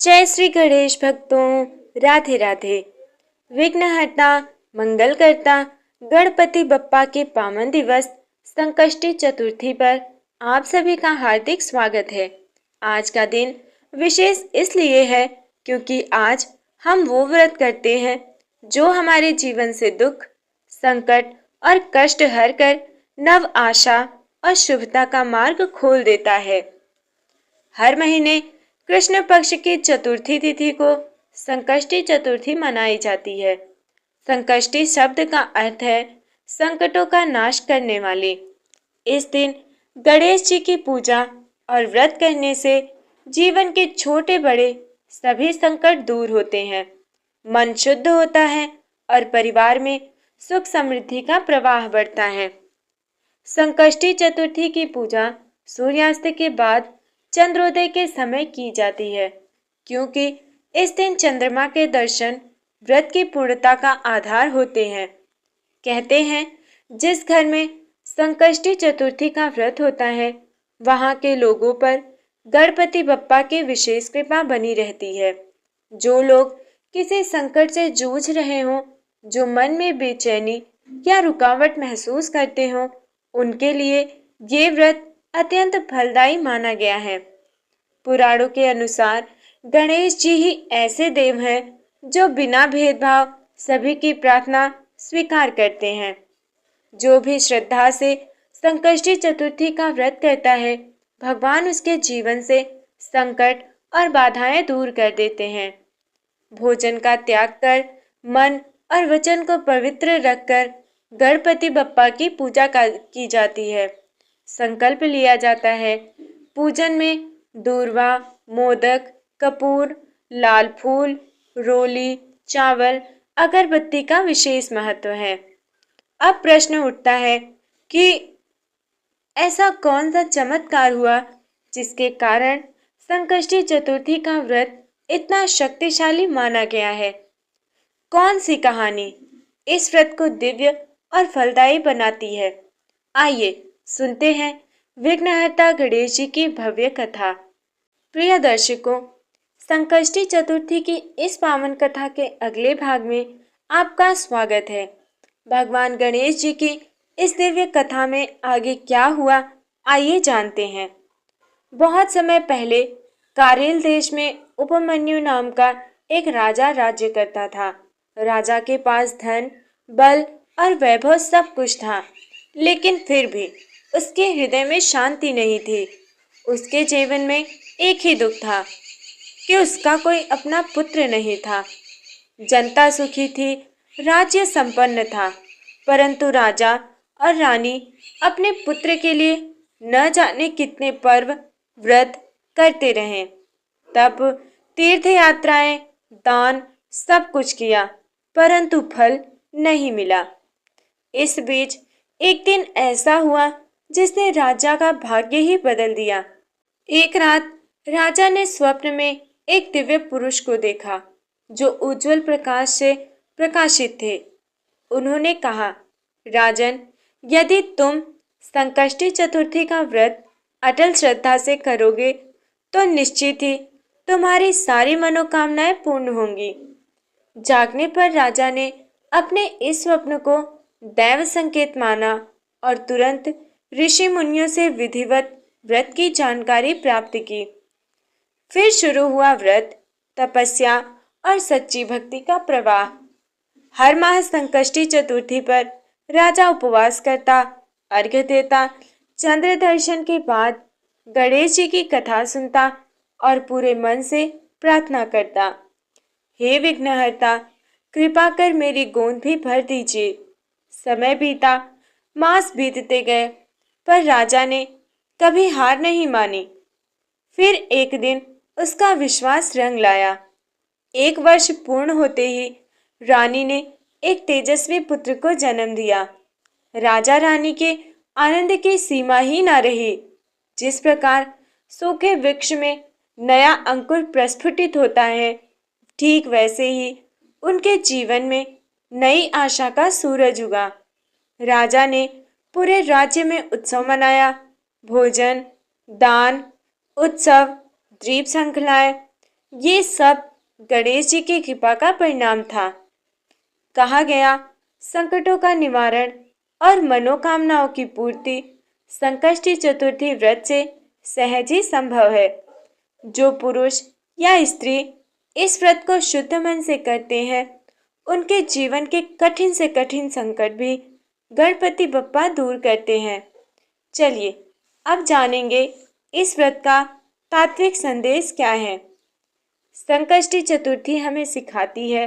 जय श्री गणेश भक्तों, राधे राधे। विघ्नहर्ता मंगल करता गणपति बप्पा के पावन दिवस संकष्टी चतुर्थी पर आप सभी का हार्दिक स्वागत है। आज का दिन विशेष इसलिए है क्योंकि आज हम वो व्रत करते हैं जो हमारे जीवन से दुख, संकट और कष्ट हर कर नव आशा और शुभता का मार्ग खोल देता है। हर महीने कृष्ण पक्ष की चतुर्थी तिथि को संकष्टी चतुर्थी मनाई जाती है। संकष्टी शब्द का अर्थ है संकटों का नाश करने वाली। इस दिन गणेश जी की पूजा और व्रत करने से जीवन के छोटे बड़े सभी संकट दूर होते हैं, मन शुद्ध होता है और परिवार में सुख समृद्धि का प्रवाह बढ़ता है। संकष्टी चतुर्थी की पूजा सूर्यास्त के बाद चंद्रोदय के समय की जाती है, क्योंकि इस दिन चंद्रमा के दर्शन व्रत की पूर्णता का आधार होते हैं। कहते हैं जिस घर में संकष्टी चतुर्थी का व्रत होता है वहां के लोगों पर गणपति बप्पा की विशेष कृपा बनी रहती है। जो लोग किसी संकट से जूझ रहे हों, जो मन में बेचैनी या रुकावट महसूस करते हों, उनके लिए ये व्रत अत्यंत फलदायी माना गया है। पुराणों के अनुसार गणेश जी ही ऐसे देव हैं जो बिना भेदभाव सभी की प्रार्थना स्वीकार करते हैं। जो भी श्रद्धा से संकष्टी चतुर्थी का व्रत करता है, भगवान उसके जीवन से संकट और बाधाएं दूर कर देते हैं। भोजन का त्याग कर मन और वचन को पवित्र रखकर गणपति बप्पा की पूजा की जाती है। संकल्प लिया जाता है। पूजन में दूर्वा, मोदक, कपूर, लाल फूल, रोली, चावल, अगरबत्ती का विशेष महत्व है। अब प्रश्न उठता है कि ऐसा कौन सा चमत्कार हुआ जिसके कारण संकष्टी चतुर्थी का व्रत इतना शक्तिशाली माना गया है। कौन सी कहानी इस व्रत को दिव्य और फलदायी बनाती है? आइए सुनते हैं विघ्नहर्ता गणेश जी की भव्य कथा। प्रिय दर्शकों, संकष्टी चतुर्थी की इस पावन कथा के अगले भाग में आपका स्वागत है। भगवान गणेश जी की इस दिव्य कथा में आगे क्या हुआ, आइए जानते हैं। बहुत समय पहले कारेल देश में उपमन्यु नाम का एक राजा राज्य करता था। राजा के पास धन, बल और वैभव सब कुछ था, लेकिन फिर भी उसके हृदय में शांति नहीं थी। उसके जीवन में एक ही दुख था कि उसका कोई अपना पुत्र नहीं था। जनता सुखी थी, राज्य संपन्न था, परंतु राजा और रानी अपने पुत्र के लिए न जाने कितने पर्व व्रत करते रहे। तप, तीर्थ यात्राएं, दान सब कुछ किया, परंतु फल नहीं मिला। इस बीच एक दिन ऐसा हुआ जिसने राजा का भाग्य ही बदल दिया। एक रात राजा ने स्वप्न में एक दिव्य पुरुष को देखा जो उज्जवल प्रकाश से प्रकाशित थे। उन्होंने कहा, राजन, यदि तुम संकष्टी चतुर्थी का व्रत अटल श्रद्धा से करोगे तो निश्चित ही तुम्हारी सारी मनोकामनाएं पूर्ण होंगी। जागने पर राजा ने अपने इस स्वप्न को दैव संकेत माना और तुरंत ऋषि मुनियों से विधिवत व्रत की जानकारी प्राप्त की। फिर शुरू हुआ व्रत, तपस्या और सच्ची भक्ति का प्रवाह। हर माह संकष्टी चतुर्थी पर राजा उपवास करता, अर्घ्य देता, चंद्र दर्शन के बाद गणेश जी की कथा सुनता और पूरे मन से प्रार्थना करता, हे विघ्नहर्ता, कृपा कर मेरी गोद भी भर दीजिए। समय बीता, मास बीतते गए, पर राजा ने कभी हार नहीं मानी। फिर एक दिन उसका विश्वास रंग लाया। 1 वर्ष पूर्ण होते ही रानी ने एक तेजस्वी पुत्र को जन्म दिया। राजा रानी के आनंद की सीमा ही न रही। जिस प्रकार सूखे वृक्ष में नया अंकुर प्रस्फुटित होता है, ठीक वैसे ही उनके जीवन में नई आशा का सूरज उगा। राजा ने पूरे राज्य में उत्सव मनाया। भोजन, दान, उत्सव, दीप श्रृंखलाएं, ये सब गणेश जी की कृपा का परिणाम था। कहा गया, संकटों का निवारण और मनोकामनाओं की पूर्ति संकष्टी चतुर्थी व्रत से सहज ही संभव है। जो पुरुष या स्त्री इस व्रत को शुद्ध मन से करते हैं, उनके जीवन के कठिन से कठिन संकट भी गणपति बप्पा दूर करते हैं। चलिए अब जानेंगे इस व्रत का तात्विक संदेश क्या है। संकष्टी चतुर्थी हमें सिखाती है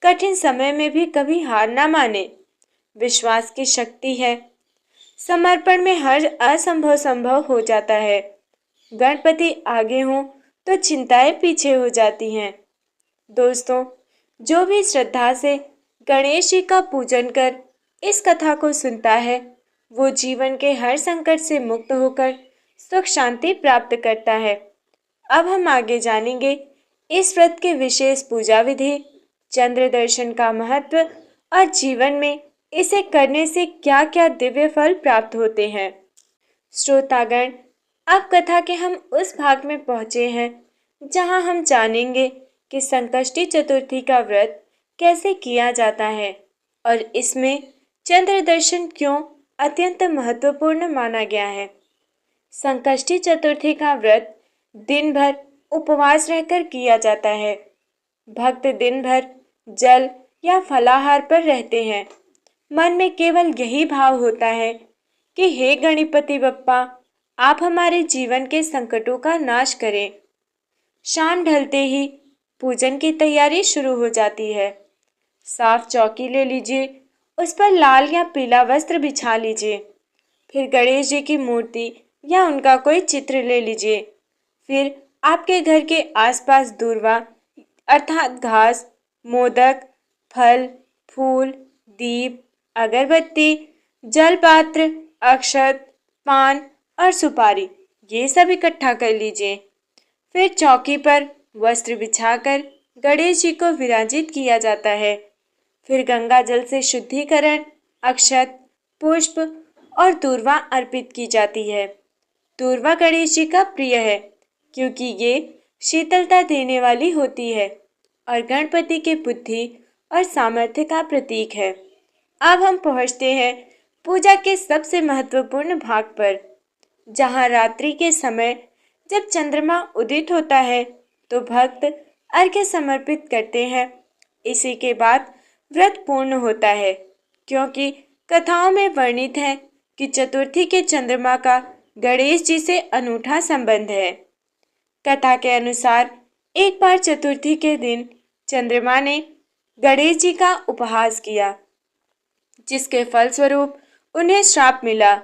कठिन समय में भी कभी हार ना माने। विश्वास की शक्ति है। समर्पण में हर असंभव संभव हो जाता है। गणपति आगे हों तो चिंताएं पीछे हो जाती हैं। दोस्तों, जो भी श्रद्धा से गणेश जी का पूजन कर इस कथा को सुनता है, वो जीवन के हर संकट से मुक्त होकर सुख शांति प्राप्त करता है। अब हम आगे जानेंगे इस व्रत के विशेष पूजा विधि, चंद्र दर्शन का महत्व और जीवन में इसे करने से क्या क्या दिव्य फल प्राप्त होते हैं। श्रोतागण, अब कथा के हम उस भाग में पहुंचे हैं जहां हम जानेंगे कि संकष्टी चतुर्थी का व्रत कैसे किया जाता है और इसमें चंद्र दर्शन क्यों अत्यंत महत्वपूर्ण माना गया है। संकष्टी चतुर्थी का व्रत दिन भर उपवास रहकर किया जाता है। भक्त दिन भर जल या फलाहार पर रहते हैं। मन में केवल यही भाव होता है कि हे गणपति बप्पा, आप हमारे जीवन के संकटों का नाश करें। शाम ढलते ही पूजन की तैयारी शुरू हो जाती है। साफ चौकी ले लीजिए, उस पर लाल या पीला वस्त्र बिछा लीजिए। फिर गणेश जी की मूर्ति या उनका कोई चित्र ले लीजिए। फिर आपके घर के आसपास दूर्वा अर्थात घास, मोदक, फल, फूल, दीप, अगरबत्ती, जलपात्र, अक्षत, पान और सुपारी ये सब इकट्ठा कर लीजिए। फिर चौकी पर वस्त्र बिछाकर गणेश जी को विराजित किया जाता है। फिर गंगा जल से शुद्धिकरण, अक्षत, पुष्प और दूर्वा अर्पित की जाती है। दूर्वा गणेश जी का प्रिय है क्योंकि ये शीतलता देने वाली होती है और गणपति के बुद्धि और सामर्थ्य का प्रतीक है। अब हम पहुंचते हैं पूजा के सबसे महत्वपूर्ण भाग पर, जहां रात्रि के समय जब चंद्रमा उदित होता है तो भक्त अर्घ्य समर्पित करते हैं। इसी के बाद व्रत पूर्ण होता है, क्योंकि कथाओं में वर्णित है कि चतुर्थी के चंद्रमा का गणेश जी से अनूठा संबंध है। कथा के अनुसार एक बार चतुर्थी के दिन चंद्रमा ने गणेश जी का उपहास किया, जिसके फलस्वरूप उन्हें श्राप मिला।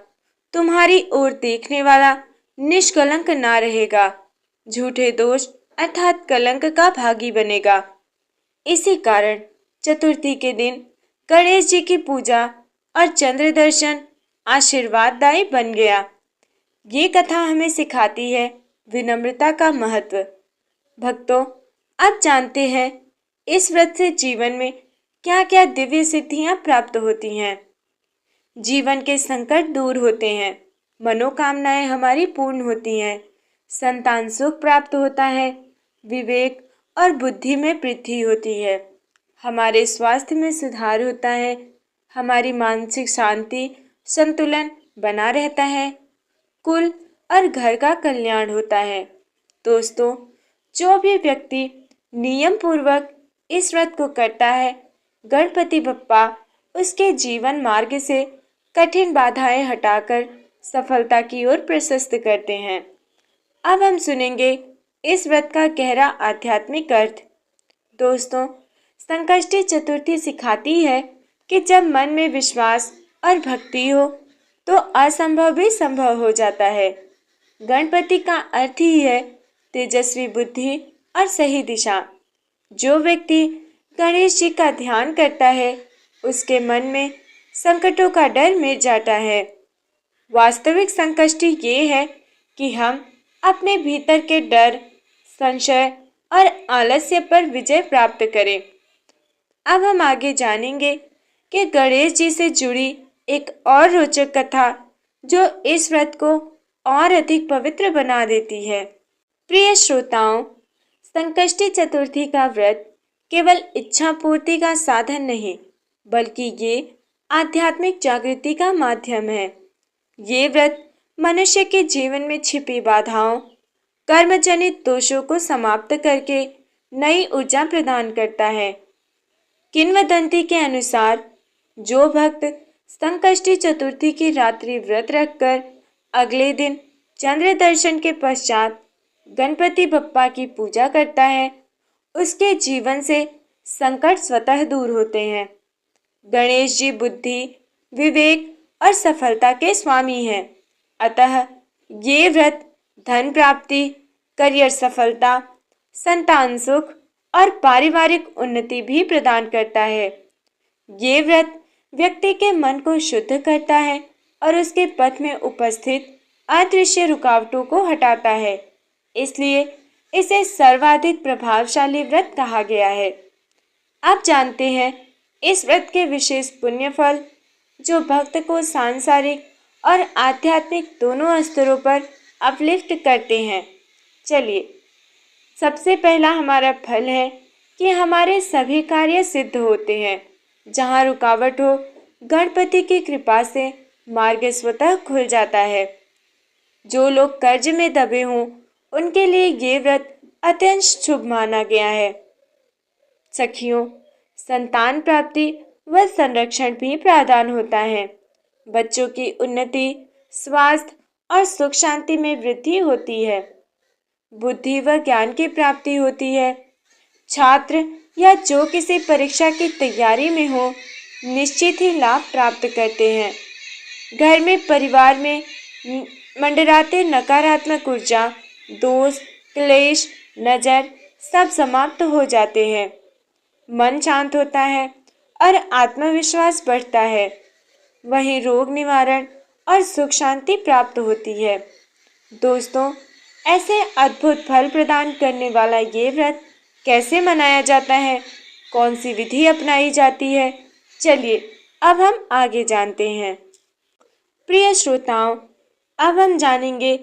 तुम्हारी ओर देखने वाला निष्कलंक ना रहेगा, झूठे दोष अर्थात कलंक का भागी बनेगा। इसी कारण चतुर्थी के दिन गणेश जी की पूजा और चंद्र दर्शन आशीर्वाददायी बन गया। ये कथा हमें सिखाती है विनम्रता का महत्व। भक्तों, अब जानते हैं इस व्रत से जीवन में क्या क्या दिव्य सिद्धियां प्राप्त होती हैं। जीवन के संकट दूर होते हैं, मनोकामनाएं हमारी पूर्ण होती हैं, संतान सुख प्राप्त होता है, विवेक और बुद्धि में वृद्धि होती है, हमारे स्वास्थ्य में सुधार होता है, हमारी मानसिक शांति संतुलन बना रहता है, कुल और घर का कल्याण होता है। दोस्तों, जो भी व्यक्ति नियम पूर्वक इस व्रत को करता है, गणपति बप्पा उसके जीवन मार्ग से कठिन बाधाएं हटाकर सफलता की ओर प्रशस्त करते हैं। अब हम सुनेंगे इस व्रत का गहरा आध्यात्मिक अर्थ। दोस्तों, संकष्टी चतुर्थी सिखाती है कि जब मन में विश्वास और भक्ति हो तो असंभव भी संभव हो जाता है। गणपति का अर्थ ही है तेजस्वी बुद्धि और सही दिशा। जो व्यक्ति गणेश जी का ध्यान करता है, उसके मन में संकटों का डर मिट जाता है। वास्तविक संकष्टी ये है कि हम अपने भीतर के डर, संशय और आलस्य पर विजय प्राप्त करें। अब हम आगे जानेंगे कि गणेश जी से जुड़ी एक और रोचक कथा जो इस व्रत को और अधिक पवित्र बना देती है। प्रिय श्रोताओं, संकष्टी चतुर्थी का व्रत केवल इच्छा पूर्ति का साधन नहीं, बल्कि ये आध्यात्मिक जागृति का माध्यम है। ये व्रत मनुष्य के जीवन में छिपी बाधाओं, कर्मजनित दोषों को समाप्त करके नई ऊर्जा प्रदान करता है। किंवदंती के अनुसार जो भक्त संकष्टी चतुर्थी की रात्रि व्रत रखकर अगले दिन चंद्र दर्शन के पश्चात गणपति बप्पा की पूजा करता है, उसके जीवन से संकट स्वतः दूर होते हैं। गणेश जी बुद्धि, विवेक और सफलता के स्वामी हैं। अतः ये व्रत धन प्राप्ति, करियर सफलता, संतान सुख और पारिवारिक उन्नति भी प्रदान करता है। ये व्रत व्यक्ति के मन को शुद्ध करता है और उसके पथ में उपस्थित अदृश्य रुकावटों को हटाता है। इसलिए इसे सर्वाधिक प्रभावशाली व्रत कहा गया है। आप जानते हैं इस व्रत के विशेष पुण्य फल जो भक्त को सांसारिक और आध्यात्मिक दोनों स्तरों पर अपलिफ्ट करते हैं। चलिए, सबसे पहला हमारा फल है कि हमारे सभी कार्य सिद्ध होते हैं। जहाँ रुकावट हो, गणपति की कृपा से मार्ग स्वतः खुल जाता है। जो लोग कर्ज में दबे हों, उनके लिए ये व्रत अत्यंत शुभ माना गया है। सखियों, संतान प्राप्ति व संरक्षण भी प्रदान होता है। बच्चों की उन्नति, स्वास्थ्य और सुख शांति में वृद्धि होती है। बुद्धि व ज्ञान की प्राप्ति होती है। छात्र या जो किसी परीक्षा की तैयारी में हो, निश्चित ही लाभ प्राप्त करते हैं। घर में, परिवार में मंडराते नकारात्मक ऊर्जा, दोष, क्लेश, नजर सब समाप्त हो जाते हैं। मन शांत होता है और आत्मविश्वास बढ़ता है। वहीं रोग निवारण और सुख शांति प्राप्त होती है। दोस्तों, ऐसे अद्भुत फल प्रदान करने वाला ये व्रत कैसे मनाया जाता है, कौन सी विधि अपनाई जाती है, चलिए अब हम आगे जानते हैं। प्रिय श्रोताओं, अब हम जानेंगे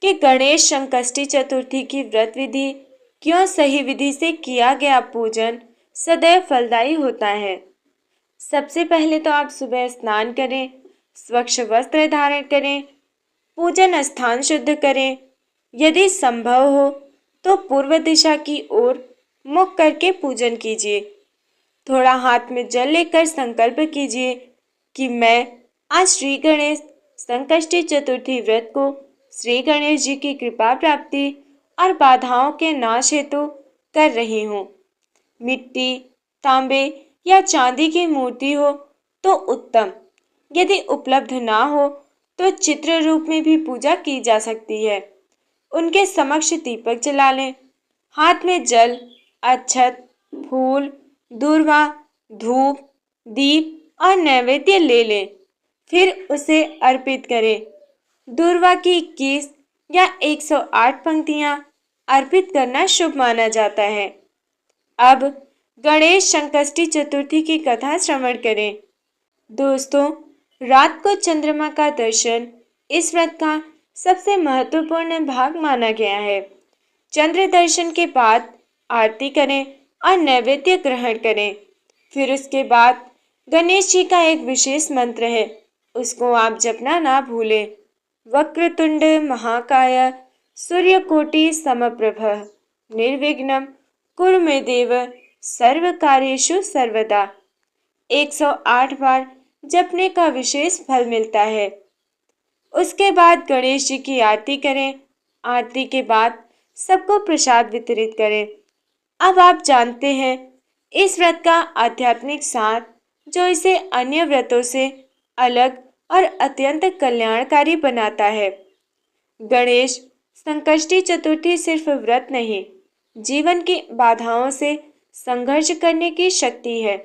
कि गणेश संकष्टी चतुर्थी की व्रत विधि क्यों सही विधि से किया गया पूजन सदैव फलदायी होता है। सबसे पहले तो आप सुबह स्नान करें, स्वच्छ वस्त्र धारण करें, पूजन स्थान शुद्ध करें। यदि संभव हो तो पूर्व दिशा की ओर मुख करके पूजन कीजिए। थोड़ा हाथ में जल लेकर संकल्प कीजिए कि मैं आज श्री गणेश संकष्टी चतुर्थी व्रत को श्री गणेश जी की कृपा प्राप्ति और बाधाओं के नाश हेतु कर रही हूँ। मिट्टी, तांबे या चांदी की मूर्ति हो तो उत्तम। यदि उपलब्ध ना हो तो चित्र रूप में भी पूजा की जा सकती है। उनके समक्ष दीपक जला लें। हाथ में जल, अक्षत, फूल, दूर्वा, धूप, दीप और नैवेद्य ले लें। फिर उसे अर्पित करें। दूर्वा की 21 या 108 पंक्तियां अर्पित करना शुभ माना जाता है। अब गणेश संकष्टी चतुर्थी की कथा श्रवण करें। दोस्तों, रात को चंद्रमा का दर्शन इस व्रत का सबसे महत्वपूर्ण भाग माना गया है। चंद्र दर्शन के बाद आरती करें और नैवेद्य ग्रहण करें। फिर उसके बाद गणेश जी का एक विशेष मंत्र है, उसको आप जपना ना भूलें। वक्रतुंड महाकाय सूर्यकोटि समप्रभ निर्विघ्नं कुरु मे देव सर्व कार्येषु सर्वदा। 108 बार जपने का विशेष फल मिलता है। उसके बाद गणेश जी की आरती करें। आरती के बाद सबको प्रसाद वितरित करें। अब आप जानते हैं इस व्रत का आध्यात्मिक सार जो इसे अन्य व्रतों से अलग और अत्यंत कल्याणकारी बनाता है। गणेश संकष्टी चतुर्थी सिर्फ व्रत नहीं, जीवन की बाधाओं से संघर्ष करने की शक्ति है।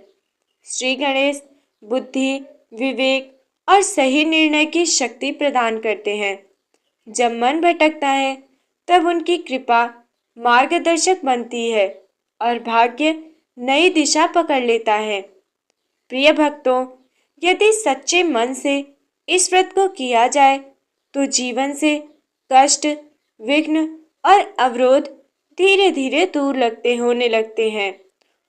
श्री गणेश बुद्धि, विवेक और सही निर्णय की शक्ति प्रदान करते हैं। जब मन भटकता है तब उनकी कृपा मार्गदर्शक बनती है और भाग्य नई दिशा पकड़ लेता है। प्रिय भक्तों, यदि सच्चे मन से इस व्रत को किया जाए तो जीवन से कष्ट, विघ्न और अवरोध धीरे धीरे दूर होने लगते हैं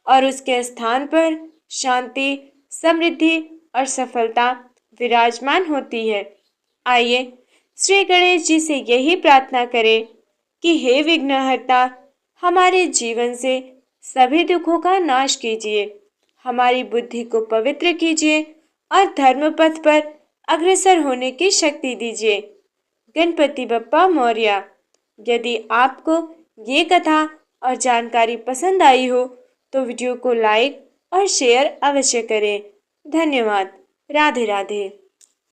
और उसके स्थान पर शांति, समृद्धि और सफलता विराजमान होती है। आइए श्री गणेश जी से यही प्रार्थना करें कि हे विघ्नहर्ता, हमारे जीवन से सभी दुखों का नाश कीजिए, हमारी बुद्धि को पवित्र कीजिए और धर्म पथ पर अग्रसर होने की शक्ति दीजिए। गणपति बप्पा मौर्य। यदि आपको ये कथा और जानकारी पसंद आई हो तो वीडियो को लाइक और शेयर अवश्य करें। धन्यवाद। राधे राधे।